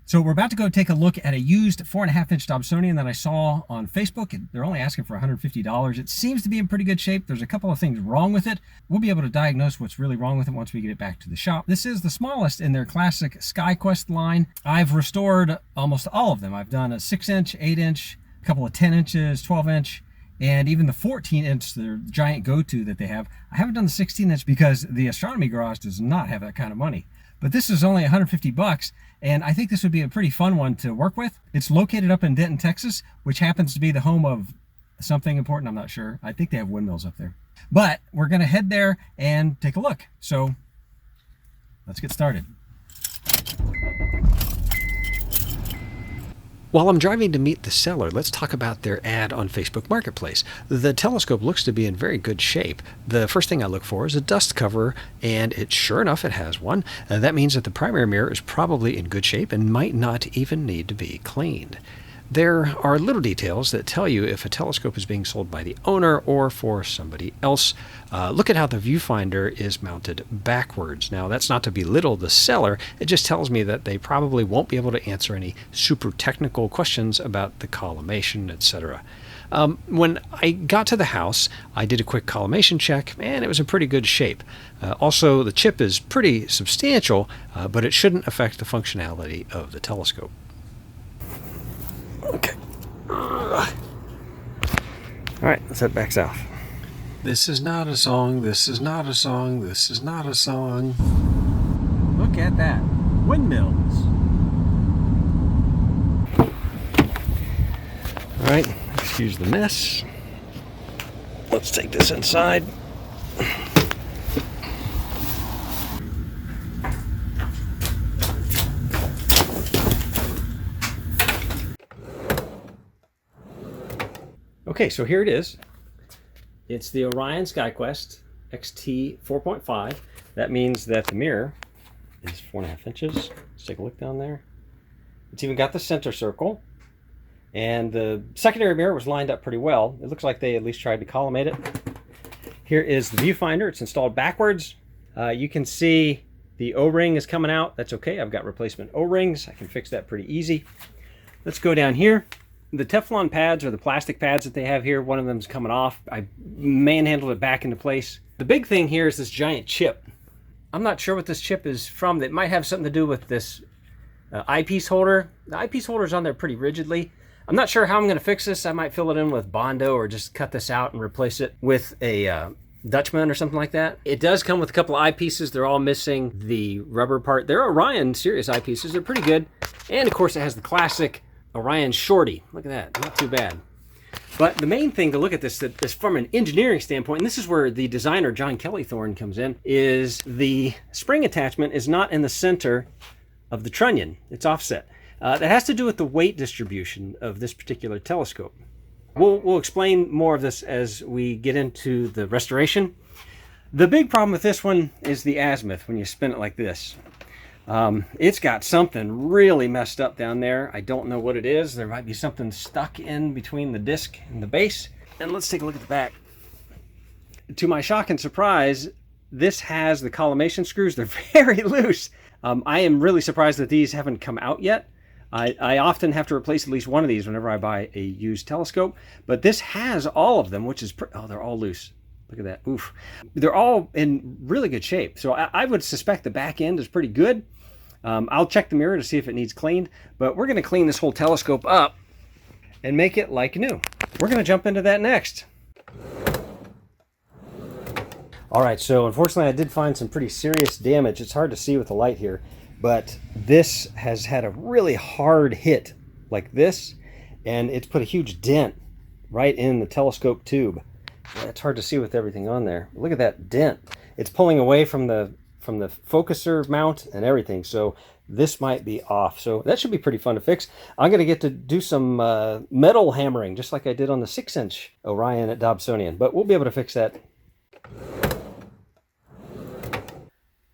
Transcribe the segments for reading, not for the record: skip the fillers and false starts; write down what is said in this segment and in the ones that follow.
So we're about to go take a look at a used 4.5-inch Dobsonian that I saw on Facebook. They're only asking for $150. It seems to be in pretty good shape. There's a couple of things wrong with it. We'll be able to diagnose what's really wrong with it once we get it back to the shop. This is the smallest in their classic SkyQuest line. I've restored almost all of them. I've done a 6-inch, 8-inch, a couple of 10 inches, 12-inch, and even the 14-inch, their giant go-to that they have. I haven't done the 16-inch because the Astronomy garage does not have that kind of money. But this is only 150 bucks, and I think this would be a pretty fun one to work with. It's located up in Denton, Texas, which happens to be the home of something important. I'm not sure. I think they have windmills up there. But we're going to head there and take a look. So let's get started. While I'm driving to meet the seller, let's talk about their ad on Facebook Marketplace. The telescope looks to be in very good shape. The first thing I look for is a dust cover, and sure enough, it has one. That means that the primary mirror is probably in good shape and might not even need to be cleaned. There are little details that tell you if a telescope is being sold by the owner or for somebody else. Look at how the viewfinder is mounted backwards. Now, that's not to belittle the seller. It just tells me that they probably won't be able to answer any super technical questions about the collimation, etc. When I got to the house, I did a quick collimation check, and it was in pretty good shape. Also, the chip is pretty substantial, but it shouldn't affect the functionality of the telescope. Okay. All right, let's head back south. This is not a song, this is not a song, this is not a song. Look at that. Windmills. All right, excuse the mess. Let's take this inside. Okay, so here it is. It's the Orion SkyQuest XT 4.5. That means that the mirror is 4.5 inches. Let's take a look down there. It's even got the center circle. And the secondary mirror was lined up pretty well. It looks like they at least tried to collimate it. Here is the viewfinder. It's installed backwards. You can see the O-ring is coming out. That's okay. I've got replacement O-rings. I can fix that pretty easy. Let's go down here. The Teflon pads, or the plastic pads that they have here, one of them is coming off. I manhandled it back into place. The big thing here is this giant chip. I'm not sure what this chip is from. It might have something to do with this eyepiece holder. The eyepiece holder is on there pretty rigidly. I'm not sure how I'm going to fix this. I might fill it in with Bondo or just cut this out and replace it with a Dutchman or something like that. It does come with a couple of eyepieces. They're all missing the rubber part. They're Orion Sirius eyepieces. They're pretty good. And of course it has the classic Orion Shorty. Look at that, not too bad. But the main thing to look at this is from an engineering standpoint, and this is where the designer John Kellythorne comes in, is the spring attachment is not in the center of the trunnion. It's offset. That has to do with the weight distribution of this particular telescope. We'll explain more of this as we get into the restoration. The big problem with this one is the azimuth when you spin it like this. It's got something really messed up down there. I don't know what it is. There might be something stuck in between the disc and the base. And let's take a look at the back. To my shock and surprise, this has the collimation screws. They're very loose. I am really surprised that these haven't come out yet. I often have to replace at least one of these whenever I buy a used telescope, but this has all of them, which is, oh, they're all loose. Look at that. Oof. They're all in really good shape. So I would suspect the back end is pretty good. I'll check the mirror to see if it needs cleaned, but we're going to clean this whole telescope up and make it like new. We're going to jump into that next. All right, so unfortunately I did find some pretty serious damage. It's hard to see with the light here, but this has had a really hard hit like this, and it's put a huge dent right in the telescope tube. It's hard to see with everything on there. Look at that dent. It's pulling away from the focuser mount and everything, so this might be off. So that should be pretty fun to fix. I'm going to get to do some metal hammering, just like I did on the 6-inch Orion at Dobsonian, but we'll be able to fix that.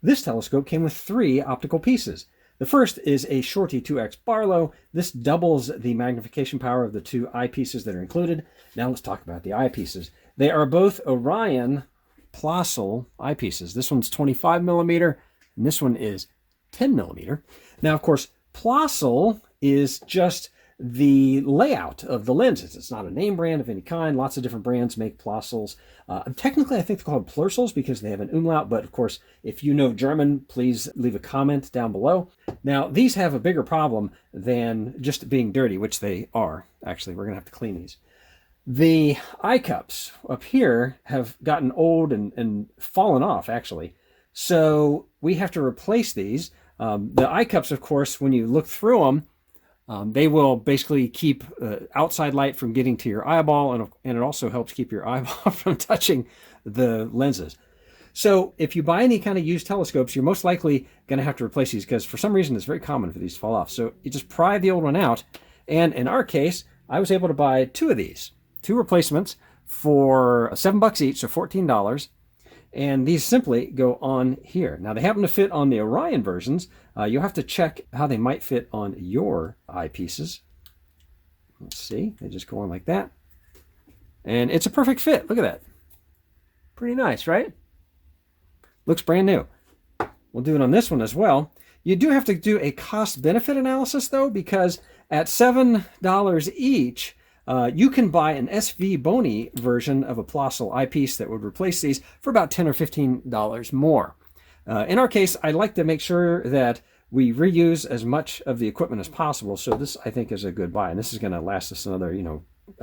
This telescope came with 3 optical pieces. The first is a Shorty 2X Barlow. This doubles the magnification power of the 2 eyepieces that are included. Now let's talk about the eyepieces. They are both Orion Plössl eyepieces. This one's 25 millimeter, and this one is 10 millimeter. Now, of course, Plossl is just the layout of the lenses. It's not a name brand of any kind. Lots of different brands make Plossls. Technically, I think they're called Plörsls because they have an umlaut, but of course, if you know German, please leave a comment down below. Now, these have a bigger problem than just being dirty, which they are. Actually, we're going to have to clean these. The eye cups up here have gotten old and fallen off, actually. So we have to replace these. The eye cups, of course, when you look through them, they will basically keep outside light from getting to your eyeball, and it also helps keep your eyeball from touching the lenses. So if you buy any kind of used telescopes, you're most likely going to have to replace these because for some reason it's very common for these to fall off. So you just pry the old one out, and in our case, I was able to buy 2 of these, 2 replacements for $7 each, so $14. And these simply go on here. Now, they happen to fit on the Orion versions. You'll have to check how they might fit on your eyepieces. Let's see. They just go on like that. And it's a perfect fit. Look at that. Pretty nice, right? Looks brand new. We'll do it on this one as well. You do have to do a cost-benefit analysis, though, because at $7 each, you can buy an SV Boni version of a Plossl eyepiece that would replace these for about $10 or $15 more. In our case, I like to make sure that we reuse as much of the equipment as possible. So this, I think, is a good buy. And this is going to last us another, I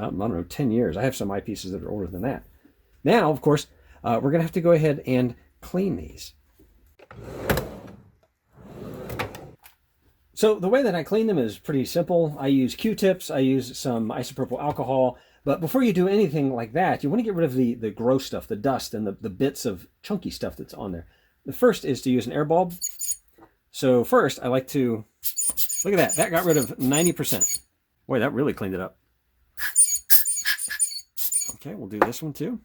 don't know, 10 years. I have some eyepieces that are older than that. Now, of course, we're going to have to go ahead and clean these. So the way that I clean them is pretty simple. I use Q-tips, I use some isopropyl alcohol, but before you do anything like that, you want to get rid of the gross stuff, the dust and the bits of chunky stuff that's on there. The first is to use an air bulb. So first, I like to, look at that, that got rid of 90%. Boy, that really cleaned it up. Okay, we'll do this one too.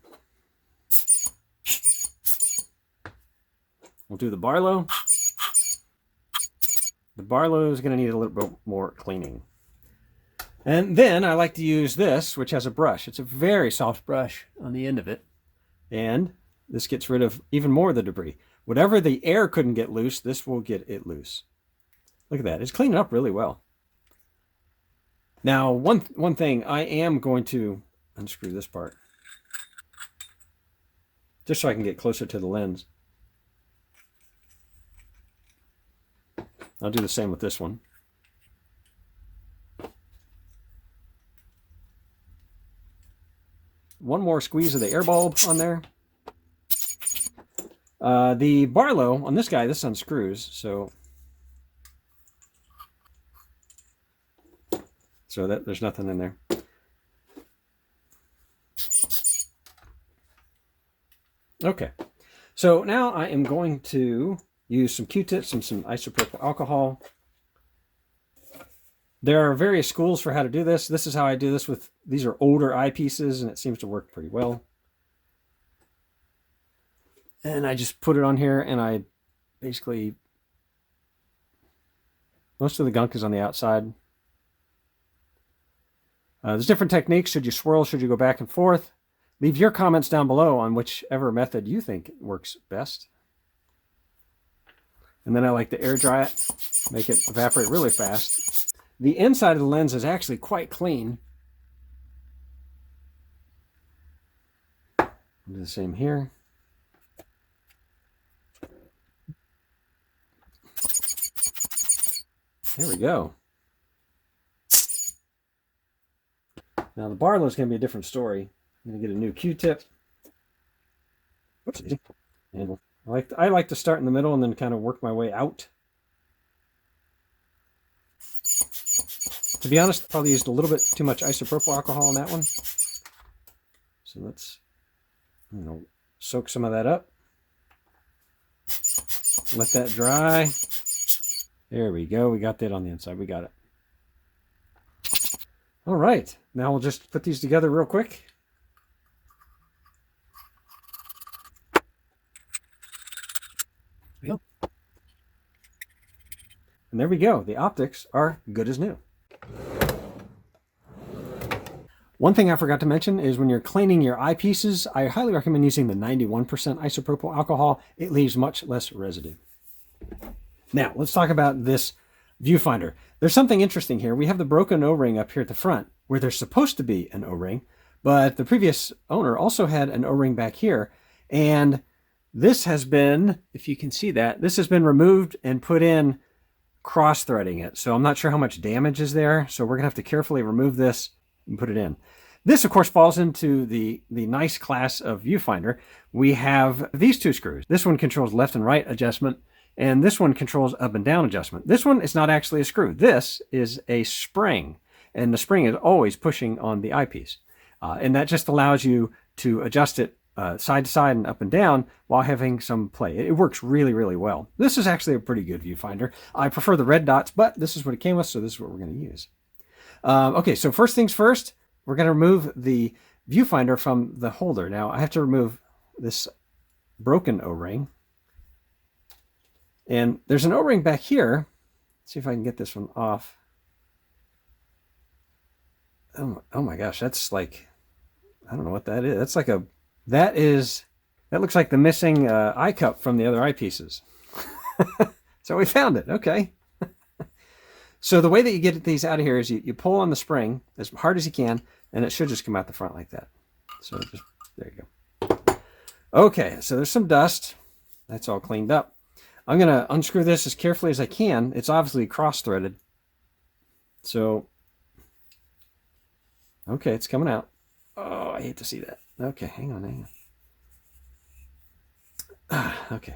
We'll do the Barlow. The Barlow is going to need a little bit more cleaning. And then I like to use this, which has a brush. It's a very soft brush on the end of it. And this gets rid of even more of the debris. Whatever the air couldn't get loose, this will get it loose. Look at that. It's cleaning up really well. Now, one thing, I am going to unscrew this part, just so I can get closer to the lens. I'll do the same with this one. One more squeeze of the air bulb on there. The Barlow on this guy, this unscrews, so that there's nothing in there. Okay, so now I am going to use some Q-tips and some isopropyl alcohol. There are various schools for how to do this. This is how I do this with, these are older eyepieces, and it seems to work pretty well. And I just put it on here, and I basically, most of the gunk is on the outside. There's different techniques. Should you swirl? Should you go back and forth? Leave your comments down below on whichever method you think works best. And then I like to air dry it, make it evaporate really fast. The inside of the lens is actually quite clean. I'll do the same here. There we go. Now the Barlow is going to be a different story. I'm going to get a new Q-tip. Oops, easy. And I like to start in the middle and then kind of work my way out. To be honest, probably used a little bit too much isopropyl alcohol on that one. So let's, soak some of that up. Let that dry. There we go. We got that on the inside. We got it. All right. Now we'll just put these together real quick. And there we go. The optics are good as new. One thing I forgot to mention is when you're cleaning your eyepieces, I highly recommend using the 91% isopropyl alcohol. It leaves much less residue. Now, let's talk about this Viewfinder. There's something interesting here. We have the broken O-ring up here at the front where there's supposed to be an O-ring, but the previous owner also had an O-ring back here. And this has been, if you can see that, this has been removed and put in cross-threading it. So I'm not sure how much damage is there. So we're gonna have to carefully remove this and put it in. This, of course, falls into the nice class of viewfinder. We have these two screws. This one controls left and right adjustment, and this one controls up and down adjustment. This one is not actually a screw. This is a spring, and the spring is always pushing on the eyepiece. And that just allows you to adjust it side to side and up and down while having some play. It works really, really well. This is actually a pretty good viewfinder. I prefer the red dots, but this is what it came with, so this is what we're going to use. Okay, so first things first, we're going to remove the viewfinder from the holder. Now, I have to remove this broken O-ring. And there's an O-ring back here. Let's see if I can get this one off. Oh my gosh, that's like, I don't know what that is. That's like that looks like the missing eye cup from the other eyepieces. So we found it, okay. So the way that you get these out of here is you pull on the spring as hard as you can, and it should just come out the front like that. So just, there you go. Okay, so there's some dust. That's all cleaned up. I'm gonna unscrew this as carefully as I can. It's obviously cross-threaded. So, okay, it's coming out. Oh, I hate to see that. Okay, hang on. Okay.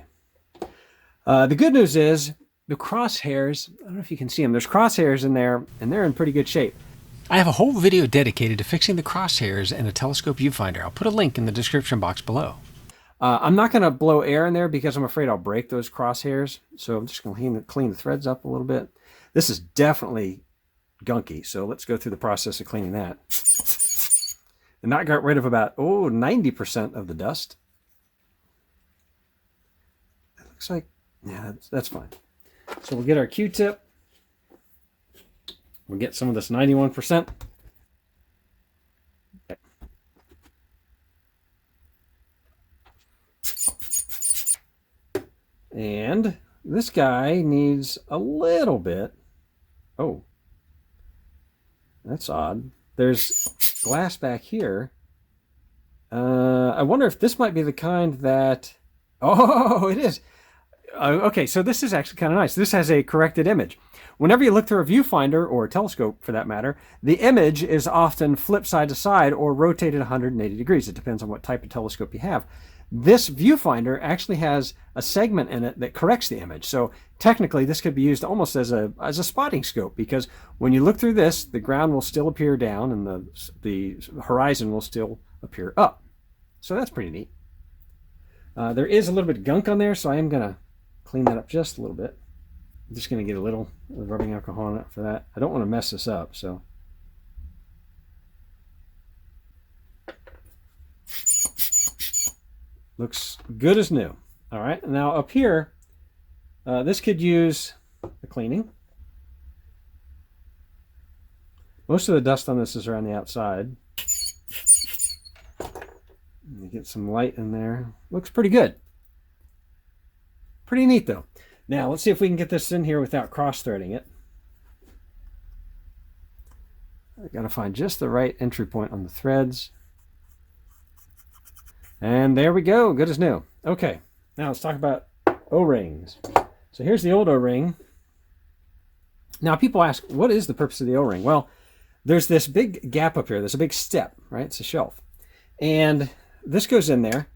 The good news is the crosshairs, I don't know if you can see them, there's crosshairs in there, and they're in pretty good shape. I have a whole video dedicated to fixing the crosshairs in a telescope viewfinder. I'll put a link in the description box below. I'm not going to blow air in there because I'm afraid I'll break those crosshairs. So I'm just going to clean the threads up a little bit. This is definitely gunky, so let's go through the process of cleaning that. And that got rid of about, 90% of the dust. It looks like, yeah, that's fine. So we'll get our Q-tip. We'll get some of this 91%. And this guy needs a little bit. Oh, that's odd. There's glass back here. I wonder if this might be the kind that... Oh, it is. Okay, so this is actually kind of nice. This has a corrected image. Whenever you look through a viewfinder, or a telescope for that matter, the image is often flipped side to side or rotated 180 degrees. It depends on what type of telescope you have. This viewfinder actually has a segment in it that corrects the image. So technically this could be used almost as a spotting scope, because when you look through this, the ground will still appear down and the horizon will still appear up. So that's pretty neat. There is a little bit of gunk on there, so I am going to clean that up just a little bit. I'm just going to get a little rubbing alcohol on it for that. I don't want to mess this up, so. Looks good as new. All right, now up here, this could use the cleaning. Most of the dust on this is around the outside. Let me get some light in there. Looks pretty good. Pretty neat though. Now let's see if we can get this in here without cross-threading it. I gotta find just the right entry point on the threads. And there we go, good as new. Okay, now let's talk about O-rings. So here's the old O-ring. Now people ask, what is the purpose of the O-ring? Well, there's this big gap up here. There's a big step, right? It's a shelf. And this goes in there,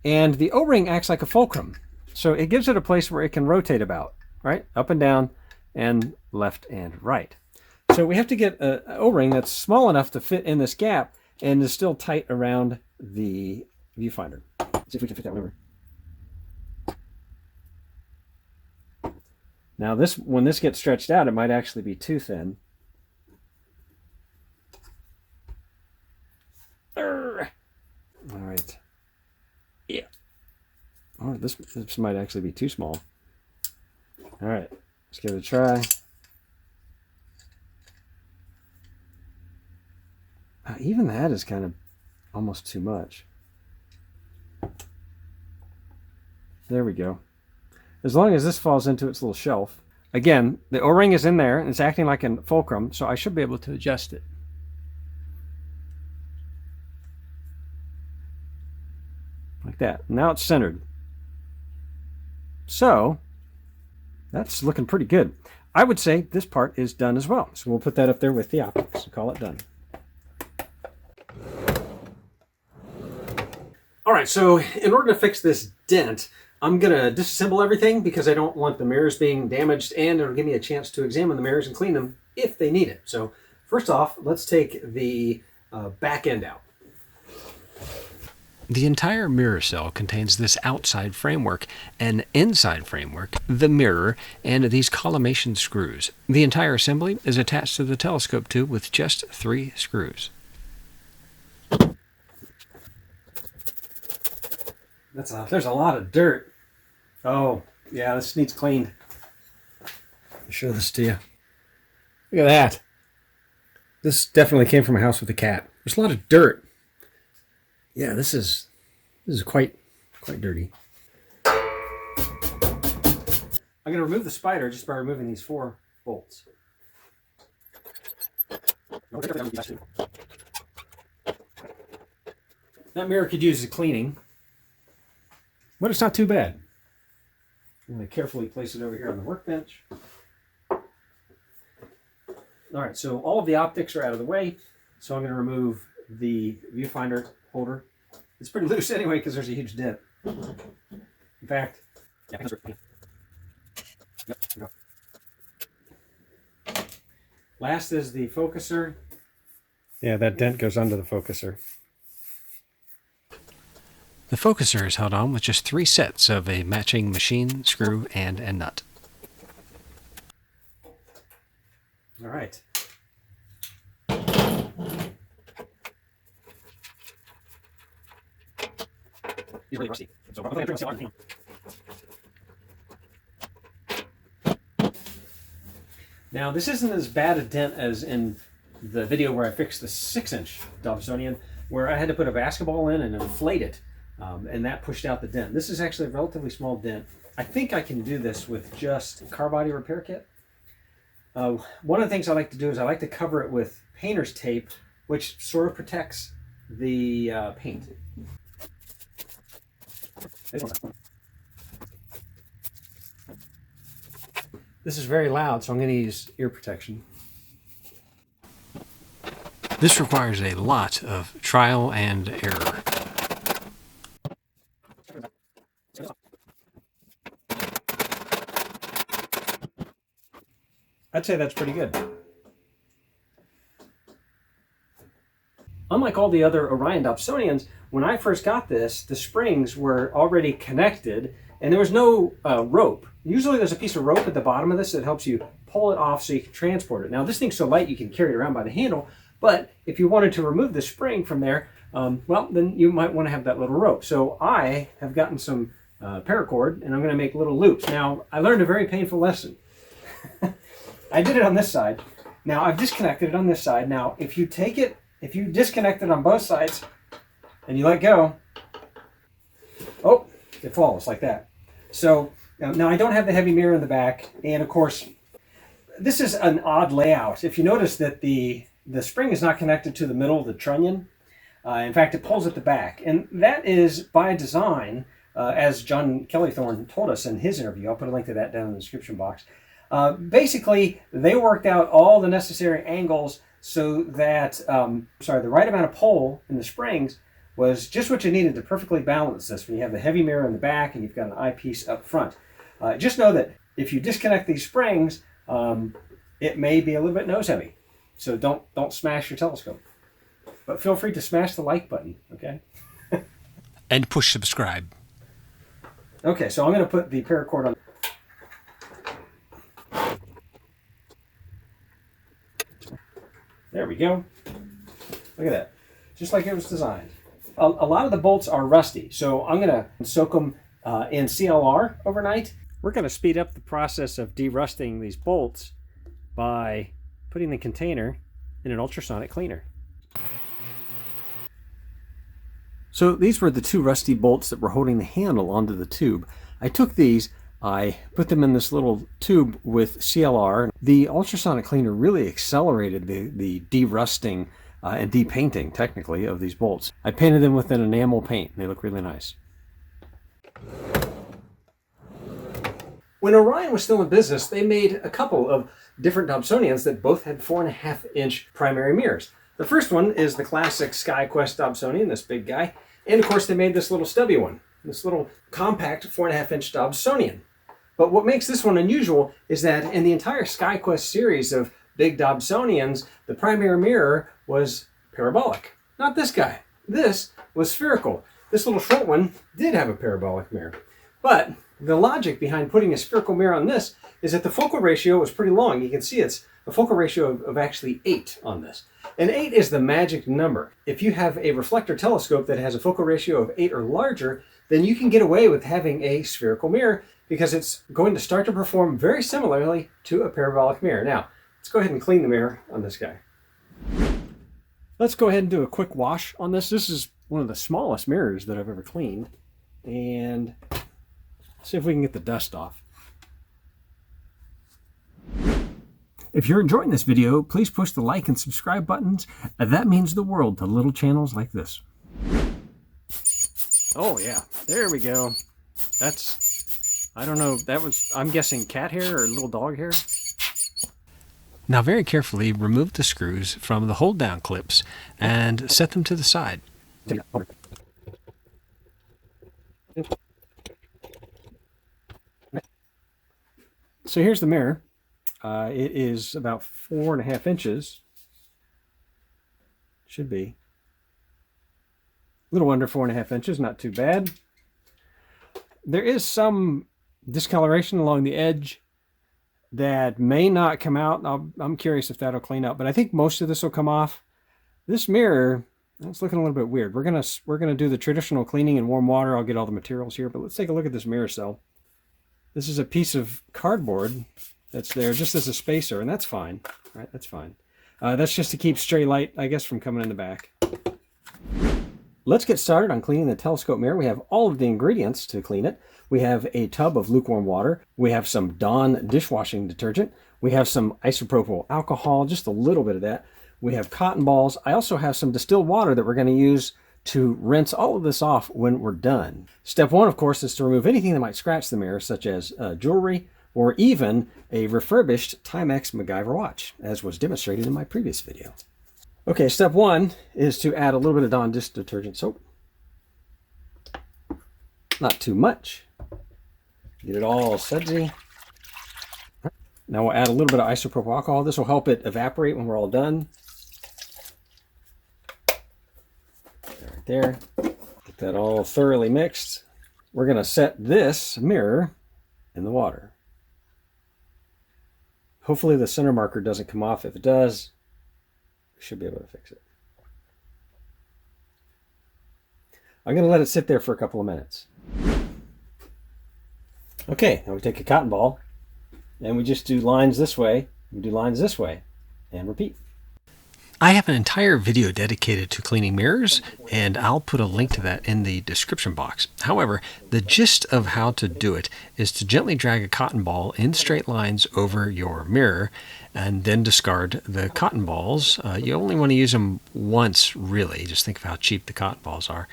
and the O-ring acts like a fulcrum. So it gives it a place where it can rotate about, right? Up and down, and left and right. So we have to get an O-ring that's small enough to fit in this gap and is still tight around the viewfinder. Let's see if we can fit that one over. Now this, when this gets stretched out, it might actually be too thin. All right. Yeah. Oh, this might actually be too small. All right, let's give it a try. Even that is kind of almost too much. There we go. As long as this falls into its little shelf. Again, the O-ring is in there and it's acting like a fulcrum, so I should be able to adjust it. Like that. Now it's centered. So that's looking pretty good. I would say this part is done as well. So we'll put that up there with the optics and call it done. All right, so in order to fix this dent, I'm gonna disassemble everything because I don't want the mirrors being damaged, and it'll give me a chance to examine the mirrors and clean them if they need it. So first off, let's take the back end out. The entire mirror cell contains this outside framework, an inside framework, the mirror, and these collimation screws. The entire assembly is attached to the telescope tube with just 3 screws. There's a lot of dirt. Oh, yeah, this needs cleaned. I'll show this to you. Look at that. This definitely came from a house with a cat. There's a lot of dirt. Yeah, this is quite dirty. I'm going to remove the spider just by removing these 4 bolts. That mirror could use a cleaning, but it's not too bad. I'm going to carefully place it over here on the workbench. All right, so all of the optics are out of the way, so I'm going to remove the viewfinder holder. It's pretty loose anyway because there's a huge dent. In fact, last is the focuser. Yeah, that dent goes under the focuser. The focuser is held on with just 3 sets of a matching machine, screw, and a nut. All right. He's really rusty. Now, this isn't as bad a dent as in the video where I fixed the 6-inch Dobsonian, where I had to put a basketball in and inflate it, and that pushed out the dent. This is actually a relatively small dent. I think I can do this with just a car body repair kit. One of the things I like to do is I like to cover it with painter's tape, which sort of protects the paint. This is very loud, so I'm going to use ear protection. This requires a lot of trial and error. I'd say that's pretty good. Unlike all the other Orion Dobsonians, when I first got this, the springs were already connected and there was no rope. Usually there's a piece of rope at the bottom of this that helps you pull it off so you can transport it. Now this thing's so light you can carry it around by the handle, but if you wanted to remove the spring from there, well, then you might want to have that little rope. So I have gotten some paracord and I'm going to make little loops. Now I learned a very painful lesson. I did it on this side. Now I've disconnected it on this side. Now if you disconnect it on both sides and you let go, oh, it falls like that. So now I don't have the heavy mirror in the back, and of course this is an odd layout. If you notice that the spring is not connected to the middle of the trunnion, in fact it pulls at the back, and that is by design, as John Kellythorne told us in his interview. I'll put a link to that down in the description box. Basically they worked out all the necessary angles so that the right amount of pull in the springs was just what you needed to perfectly balance this when you have the heavy mirror in the back and you've got an eyepiece up front. Just know that if you disconnect these springs, it may be a little bit nose heavy. So don't smash your telescope. But feel free to smash the like button, okay? And push subscribe. Okay, so I'm going to put the paracord on. There we go. Look at that. Just like it was designed. A lot of the bolts are rusty, so I'm going to soak them in CLR overnight. We're going to speed up the process of derusting these bolts by putting the container in an ultrasonic cleaner. So these were the 2 rusty bolts that were holding the handle onto the tube. I took these, I put them in this little tube with CLR. The ultrasonic cleaner really accelerated the de-rusting and de-painting, technically, of these bolts. I painted them with an enamel paint. They look really nice. When Orion was still in business, they made a couple of different Dobsonians that both had 4.5-inch primary mirrors. The first one is the classic SkyQuest Dobsonian, this big guy. And of course, they made this little stubby one, this little compact 4.5-inch Dobsonian. But what makes this one unusual is that in the entire SkyQuest series of big Dobsonians, the primary mirror was parabolic. Not this guy. This was spherical. This little short one did have a parabolic mirror. But the logic behind putting a spherical mirror on this is that the focal ratio was pretty long. You can see it's a focal ratio of actually 8 on this. And 8 is the magic number. If you have a reflector telescope that has a focal ratio of 8 or larger, then you can get away with having a spherical mirror because it's going to start to perform very similarly to a parabolic mirror. Now, let's go ahead and clean the mirror on this guy. Let's go ahead and do a quick wash on this. This is one of the smallest mirrors that I've ever cleaned. And see if we can get the dust off. If you're enjoying this video, please push the like and subscribe buttons. That means the world to little channels like this. Oh yeah, there we go. That's, I don't know, that was, I'm guessing cat hair or little dog hair. Now very carefully remove the screws from the hold down clips and set them to the side. So here's the mirror. It is about 4.5 inches. Should be. A little under 4.5 inches, not too bad. There is some discoloration along the edge that may not come out. I'm curious if that'll clean up, but I think most of this will come off. This mirror, it's looking a little bit weird. We're gonna do the traditional cleaning in warm water. I'll get all the materials here, but let's take a look at this mirror cell. This is a piece of cardboard that's there just as a spacer, and that's fine, right? That's fine. That's just to keep stray light, I guess, from coming in the back. Let's get started on cleaning the telescope mirror. We have all of the ingredients to clean it. We have a tub of lukewarm water. We have some Dawn dishwashing detergent. We have some isopropyl alcohol, just a little bit of that. We have cotton balls. I also have some distilled water that we're going to use to rinse all of this off when we're done. Step one, of course, is to remove anything that might scratch the mirror, such as jewelry or even a refurbished Timex MacGyver watch, as was demonstrated in my previous video. Okay, step one is to add a little bit of Dawn dish detergent soap. Not too much. Get it all sudsy. Now we'll add a little bit of isopropyl alcohol. This will help it evaporate when we're all done. Right there. Get that all thoroughly mixed. We're going to set this mirror in the water. Hopefully the center marker doesn't come off. If it does, we should be able to fix it. I'm going to let it sit there for a couple of minutes. Okay, now we take a cotton ball and we just do lines this way, we do lines this way, and repeat. I have an entire video dedicated to cleaning mirrors, and I'll put a link to that in the description box. However, the gist of how to do it is to gently drag a cotton ball in straight lines over your mirror and then discard the cotton balls. You only want to use them once, really. Just think of how cheap the cotton balls are.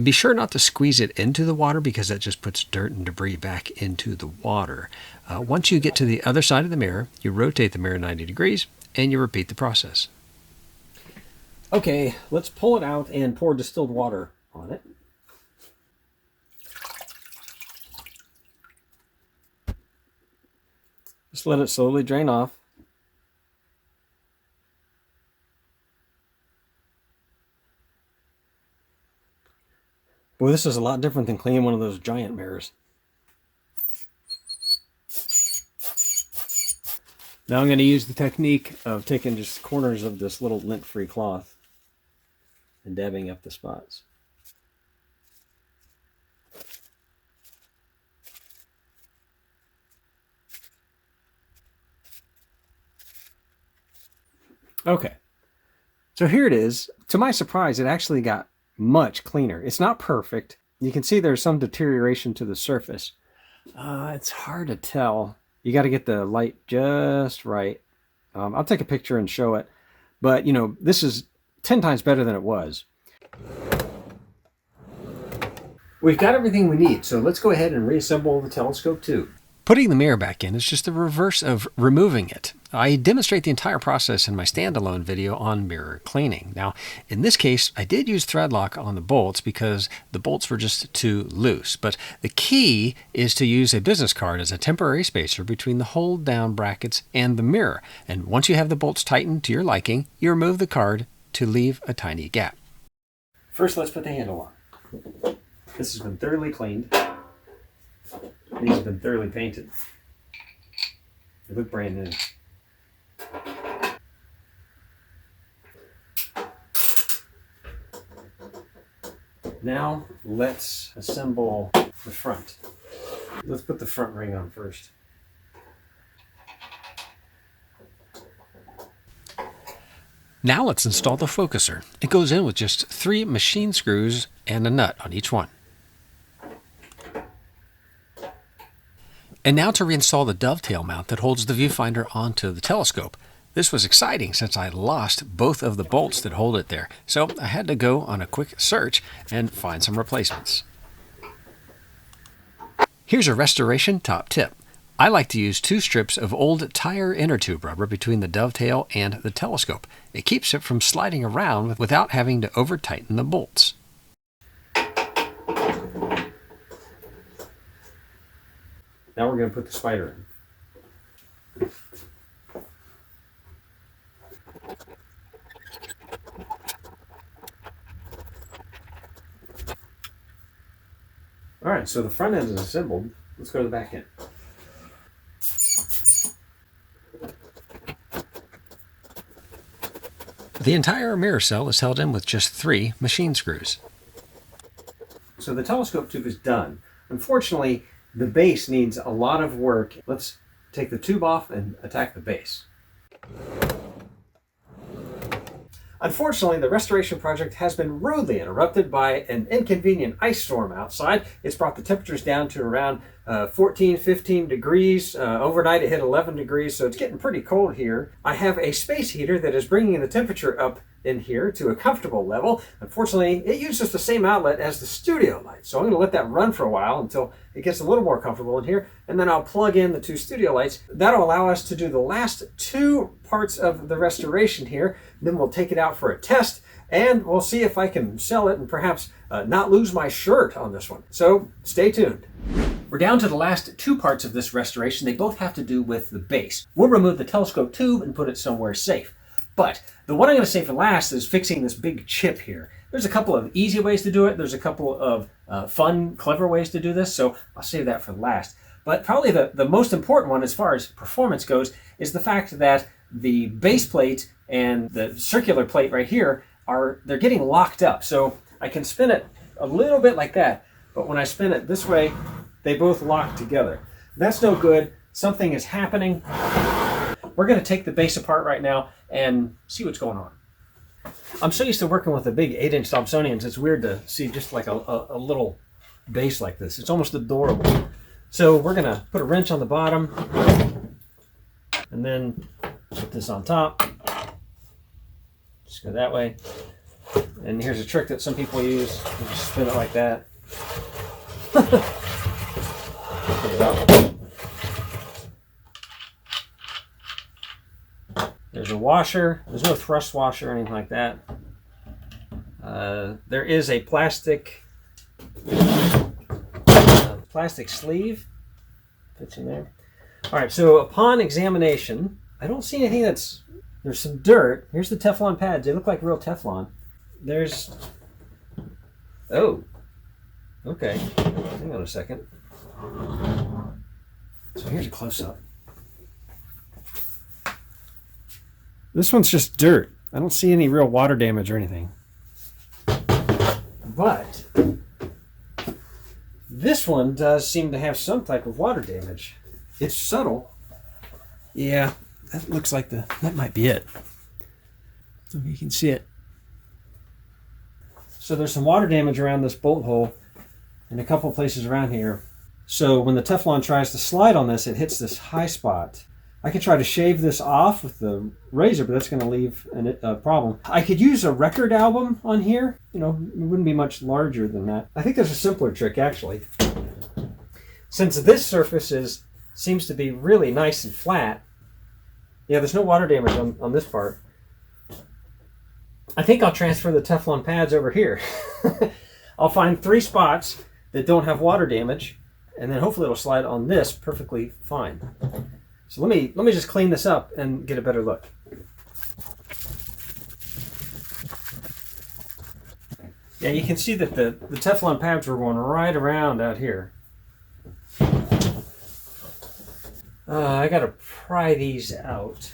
Be sure not to squeeze it into the water because that just puts dirt and debris back into the water. Once you get to the other side of the mirror, you rotate the mirror 90 degrees and you repeat the process. Okay, let's pull it out and pour distilled water on it. Just let it slowly drain off. Boy, this is a lot different than cleaning one of those giant mirrors. Now I'm going to use the technique of taking just corners of this little lint-free cloth and dabbing up the spots. Okay, so here it is. To my surprise, it actually got much cleaner. It's not perfect. You can see there's some deterioration to the surface. It's hard to tell. You got to get the light just right. I'll take a picture and show it. But, you know, this is 10 times better than it was. We've got everything we need, so let's go ahead and reassemble the telescope tube. Putting the mirror back in is just the reverse of removing it. I demonstrate the entire process in my standalone video on mirror cleaning. Now, in this case, I did use thread lock on the bolts because the bolts were just too loose. But the key is to use a business card as a temporary spacer between the hold down brackets and the mirror. And once you have the bolts tightened to your liking, you remove the card to leave a tiny gap. First, let's put the handle on. This has been thoroughly cleaned. These have been thoroughly painted. They look brand new. Now let's assemble the front. Let's put the front ring on first. Now let's install the focuser. It goes in with just 3 machine screws and a nut on each one. And now to reinstall the dovetail mount that holds the viewfinder onto the telescope. This was exciting since I lost both of the bolts that hold it there, so I had to go on a quick search and find some replacements. Here's a restoration top tip. I like to use 2 strips of old tire inner tube rubber between the dovetail and the telescope. It keeps it from sliding around without having to over-tighten the bolts. Now we're going to put the spider in. All right, so the front end is assembled. Let's go to the back end. The entire mirror cell is held in with just 3 machine screws. So the telescope tube is done. Unfortunately, the base needs a lot of work. Let's take the tube off and attack the base. Unfortunately, the restoration project has been rudely interrupted by an inconvenient ice storm outside. It's brought the temperatures down to around 14, 15 degrees. Overnight it hit 11 degrees, so it's getting pretty cold here. I have a space heater that is bringing the temperature up in here to a comfortable level. Unfortunately, it uses the same outlet as the studio light, so I'm going to let that run for a while until it gets a little more comfortable in here, and then I'll plug in the 2 studio lights. That'll allow us to do the last 2 parts of the restoration here. Then we'll take it out for a test, and we'll see if I can sell it and perhaps not lose my shirt on this one. So stay tuned. We're down to the last 2 parts of this restoration. They both have to do with the base. We'll remove the telescope tube and put it somewhere safe. But the one I'm going to save for last is fixing this big chip here. There's a couple of easy ways to do it. There's a couple of fun, clever ways to do this, so I'll save that for last. But probably the most important one as far as performance goes is the fact that the base plate and the circular plate right here they're getting locked up. So I can spin it a little bit like that, but when I spin it this way, they both lock together. That's no good. Something is happening. We're going to take the base apart right now and see what's going on. I'm so used to working with the big 8-inch Dobsonians, it's weird to see just like a little base like this. It's almost adorable. So we're going to put a wrench on the bottom and then put this on top. Just go that way. And here's a trick that some people use. You just spin it like that. Put it up. There's a washer. There's no thrust washer or anything like that. There is a plastic sleeve. Fits in there. All right, so upon examination, I don't see anything there's some dirt. Here's the Teflon pads. They look like real Teflon. Oh, okay. Hang on a second. So here's a close-up. This one's just dirt. I don't see any real water damage or anything. But this one does seem to have some type of water damage. It's subtle. Yeah, that looks like that might be it. So you can see it. So there's some water damage around this bolt hole and a couple places around here. So when the Teflon tries to slide on this, it hits this high spot. I could try to shave this off with the razor, but that's going to leave a problem. I could use a record album on here. You know, it wouldn't be much larger than that. I think there's a simpler trick, actually. Since this surface seems to be really nice and flat, yeah, there's no water damage on this part. I think I'll transfer the Teflon pads over here. I'll find 3 spots that don't have water damage, and then hopefully it'll slide on this perfectly fine. So let me just clean this up and get a better look. Yeah, you can see that the Teflon pads were going right around out here. I gotta pry these out.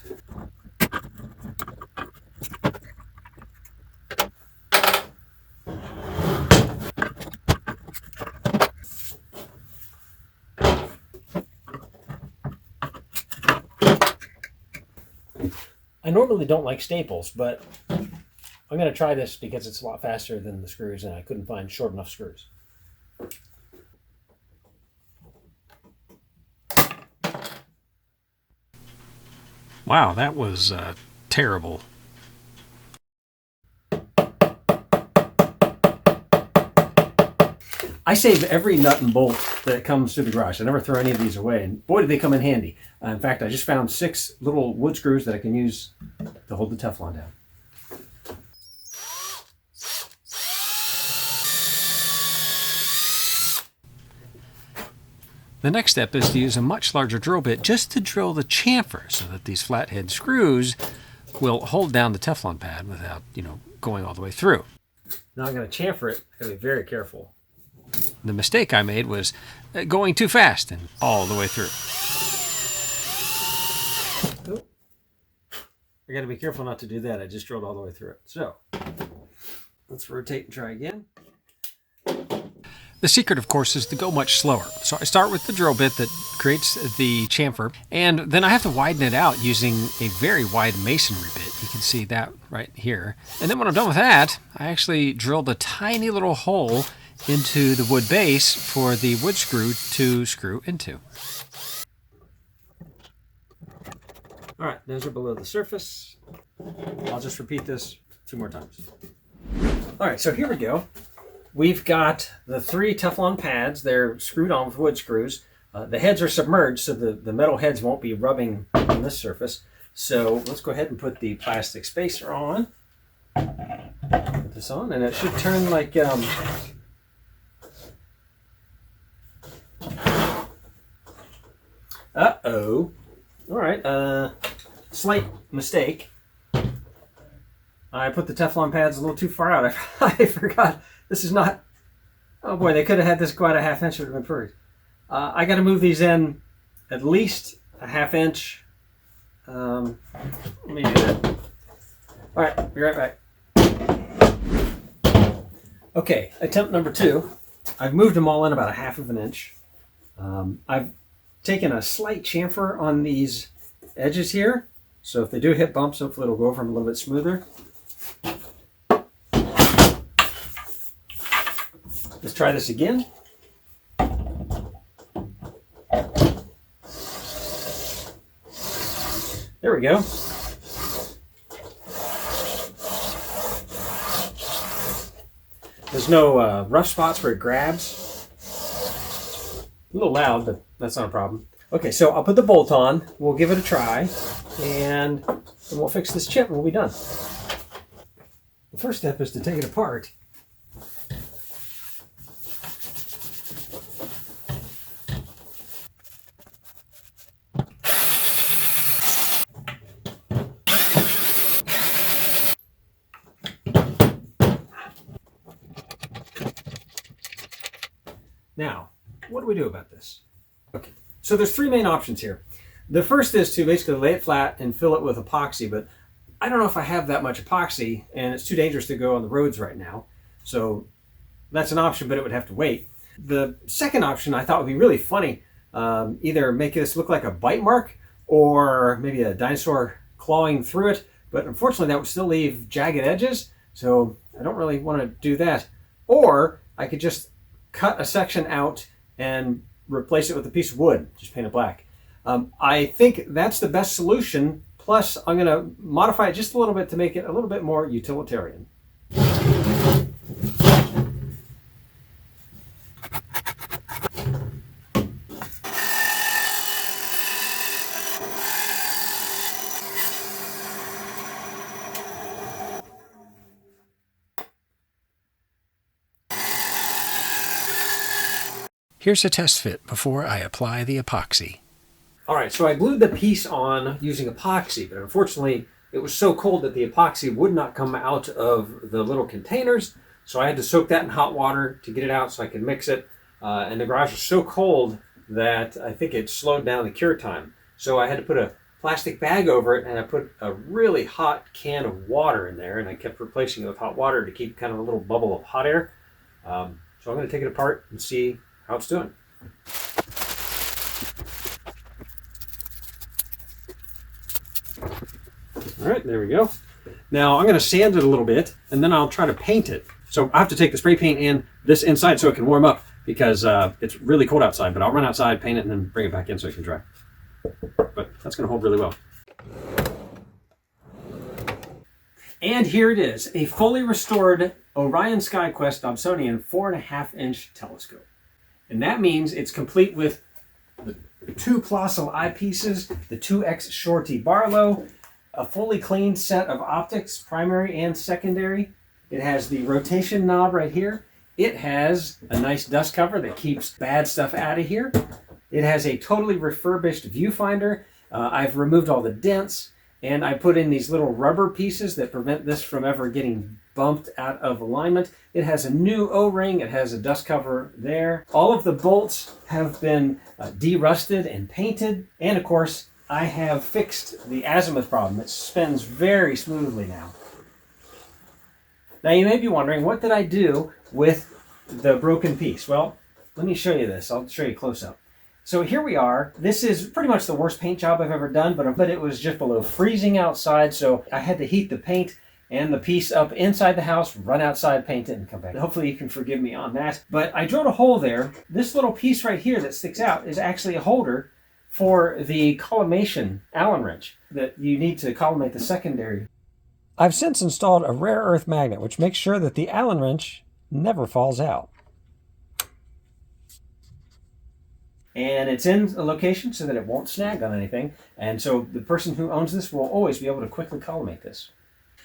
I normally don't like staples, but I'm going to try this because it's a lot faster than the screws, and I couldn't find short enough screws. Wow, that was terrible. I save every nut and bolt that comes through the garage. I never throw any of these away, and boy, do they come in handy. In fact, I just found 6 little wood screws that I can use to hold the Teflon down. The next step is to use a much larger drill bit just to drill the chamfer so that these flathead screws will hold down the Teflon pad without, going all the way through. Now I'm going to chamfer it. I got to be very careful. The mistake I made was going too fast and all the way through. Oh. I got to be careful not to do that. I just drilled all the way through it. So let's rotate and try again. The secret, of course, is to go much slower. So I start with the drill bit that creates the chamfer, and then I have to widen it out using a very wide masonry bit. You can see that right here. And then when I'm done with that, I actually drilled a tiny little hole into the wood base for the wood screw to screw into. All right, those are below the surface. I'll just repeat this 2 more times. All right, so here we go. We've got the 3 Teflon pads. They're screwed on with wood screws. The heads are submerged, so the metal heads won't be rubbing on this surface. So let's go ahead and put the plastic spacer on. Put this on, and it should turn like... Uh-oh. All right, slight mistake. I put the Teflon pads a little too far out. I forgot. This is not... Oh boy, they could have had this quite a ½ inch. It would have been perfect. I got to move these in at least a ½ inch. Let me do that. All right, be right back. Okay, attempt number 2. I've moved them all in about a ½ inch. I've taken a slight chamfer on these edges here. So if they do hit bumps, hopefully it'll go over them a little bit smoother. Let's try this again. There we go. There's no rough spots where it grabs. A little loud, but that's not a problem. Okay, so I'll put the bolt on. We'll give it a try, and then we'll fix this chip and we'll be done. The first step is to take it apart. Now, what do we do about this? Okay, so there's 3 main options here. The first is to basically lay it flat and fill it with epoxy, but I don't know if I have that much epoxy, and it's too dangerous to go on the roads right now. So that's an option, but it would have to wait. The second option I thought would be really funny. Either make this look like a bite mark or maybe a dinosaur clawing through it, but unfortunately that would still leave jagged edges, so I don't really want to do that. Or I could just cut a section out and replace it with a piece of wood, just paint it black. I think that's the best solution. Plus, I'm going to modify it just a little bit to make it a little bit more utilitarian. Here's a test fit before I apply the epoxy. All right, so I glued the piece on using epoxy, but unfortunately it was so cold that the epoxy would not come out of the little containers, so I had to soak that in hot water to get it out so I could mix it. And the garage was so cold that I think it slowed down the cure time. So I had to put a plastic bag over it, and I put a really hot can of water in there, and I kept replacing it with hot water to keep kind of a little bubble of hot air. So I'm going to take it apart and see how it's doing. All right, there we go. Now I'm going to sand it a little bit, and then I'll try to paint it. So I have to take the spray paint in this inside so it can warm up, because it's really cold outside, but I'll run outside, paint it, and then bring it back in so it can dry. But that's going to hold really well. And here it is, a fully restored Orion SkyQuest Dobsonian 4.5-inch telescope. And that means it's complete with the 2 colossal eyepieces, the 2X Shorty Barlow, a fully cleaned set of optics, primary and secondary. It has the rotation knob right here. It has a nice dust cover that keeps bad stuff out of here. It has a totally refurbished viewfinder. I've removed all the dents, and I put in these little rubber pieces that prevent this from ever getting bumped out of alignment. It has a new O-ring. It has a dust cover there. All of the bolts have been de-rusted and painted. And of course, I have fixed the azimuth problem. It spins very smoothly now. Now you may be wondering, what did I do with the broken piece? Well, let me show you this. I'll show you close up. So here we are. This is pretty much the worst paint job I've ever done, but it was just below freezing outside, so I had to heat the paint and the piece up inside the house, run outside, paint it, and come back. Hopefully you can forgive me on that. But I drilled a hole there. This little piece right here that sticks out is actually a holder for the collimation Allen wrench that you need to collimate the secondary. I've since installed a rare earth magnet, which makes sure that the Allen wrench never falls out. And it's in a location so that it won't snag on anything. And so the person who owns this will always be able to quickly collimate this.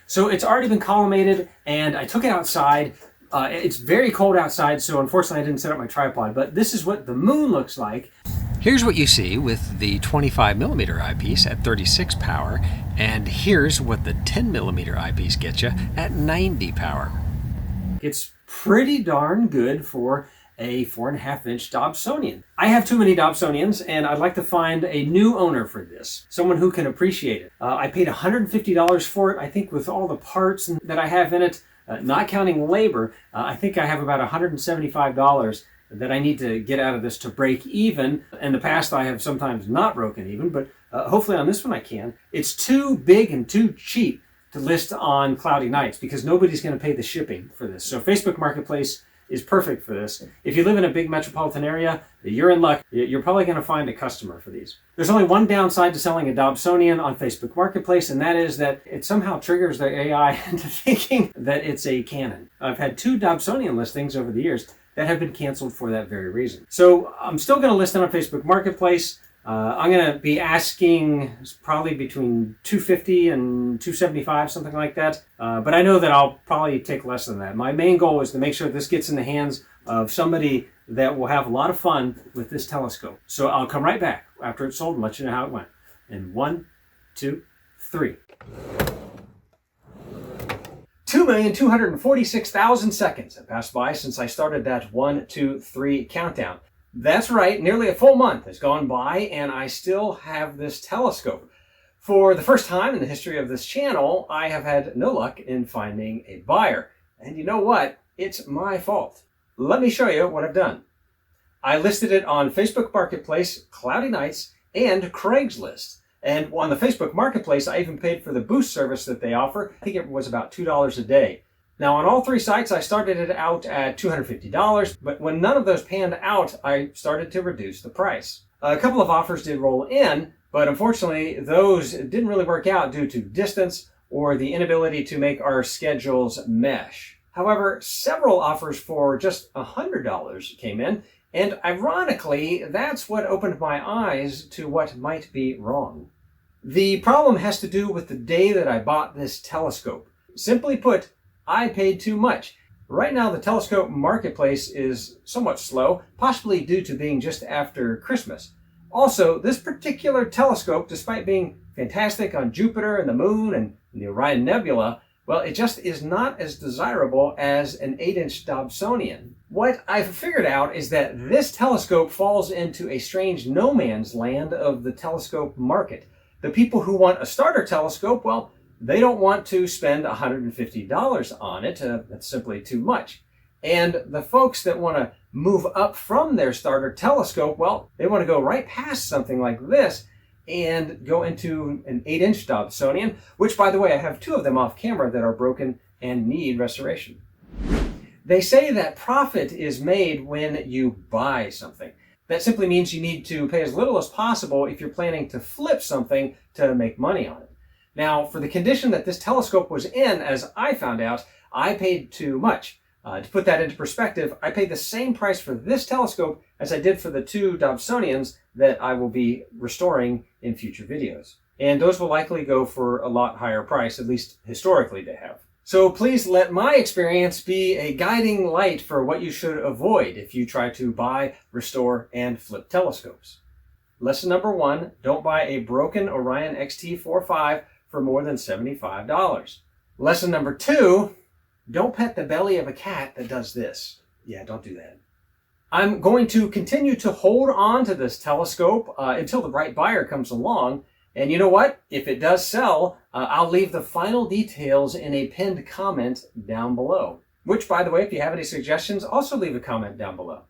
So it's already been collimated, and I took it outside. It's very cold outside, so unfortunately I didn't set up my tripod, but this is what the moon looks like. Here's what you see with the 25mm eyepiece at 36 power, and here's what the 10mm eyepiece gets you at 90 power. It's pretty darn good for a 4.5-inch Dobsonian. I have too many Dobsonians, and I'd like to find a new owner for this, someone who can appreciate it. I paid $150 for it. I think with all the parts that I have in it, not counting labor, I think I have about $175 that I need to get out of this to break even. In the past, I have sometimes not broken even, but hopefully on this one I can. It's too big and too cheap to list on cloudy nights because nobody's going to pay the shipping for this. So Facebook Marketplace is perfect for this. If you live in a big metropolitan area, you're in luck. You're probably going to find a customer for these. There's only one downside to selling a Dobsonian on Facebook Marketplace, and that is that it somehow triggers the AI into thinking that it's a Canon. I've had 2 Dobsonian listings over the years that have been canceled for that very reason. So I'm still going to list it on Facebook Marketplace. I'm going to be asking probably between $250 and $275, something like that. But I know that I'll probably take less than that. My main goal is to make sure this gets in the hands of somebody that will have a lot of fun with this telescope. So I'll come right back after it's sold and let you know how it went. In 1, 2, 3. 2,246,000 seconds have passed by since I started that 1, 2, 3 countdown. That's right, nearly a full month has gone by and I still have this telescope. For the first time in the history of this channel, I have had no luck in finding a buyer. And you know what? It's my fault. Let me show you what I've done. I listed it on Facebook Marketplace, Cloudy Nights, and Craigslist. And on the Facebook Marketplace, I even paid for the boost service that they offer. I think it was about $2 a day. Now on all 3 sites, I started it out at $250, but when none of those panned out, I started to reduce the price. A couple of offers did roll in, but unfortunately, those didn't really work out due to distance or the inability to make our schedules mesh. However, several offers for just $100 came in, and ironically, that's what opened my eyes to what might be wrong. The problem has to do with the day that I bought this telescope. Simply put, I paid too much. Right now, the telescope marketplace is somewhat slow, possibly due to being just after Christmas. Also, this particular telescope, despite being fantastic on Jupiter and the Moon and the Orion Nebula, well, it just is not as desirable as an 8-inch Dobsonian. What I've figured out is that this telescope falls into a strange no man's land of the telescope market. The people who want a starter telescope, well, they don't want to spend $150 on it. That's simply too much. And the folks that want to move up from their starter telescope, well, they want to go right past something like this and go into an 8-inch Dobsonian, which, by the way, I have 2 of them off camera that are broken and need restoration. They say that profit is made when you buy something. That simply means you need to pay as little as possible if you're planning to flip something to make money on it. Now, for the condition that this telescope was in, as I found out, I paid too much. To put that into perspective, I paid the same price for this telescope as I did for the 2 Dobsonians that I will be restoring in future videos. And those will likely go for a lot higher price, at least historically they have. So please let my experience be a guiding light for what you should avoid if you try to buy, restore, and flip telescopes. Lesson number 1, don't buy a broken Orion XT45 for more than $75. Lesson number 2, don't pet the belly of a cat that does this. Yeah, don't do that. I'm going to continue to hold on to this telescope until the right buyer comes along. And you know what? If it does sell, I'll leave the final details in a pinned comment down below. Which, by the way, if you have any suggestions, also leave a comment down below.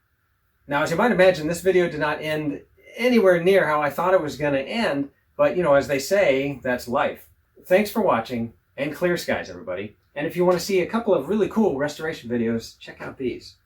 Now, as you might imagine, this video did not end anywhere near how I thought it was going to end. But, you know, as they say, that's life. Thanks for watching, and clear skies, everybody. And if you want to see a couple of really cool restoration videos, check out these.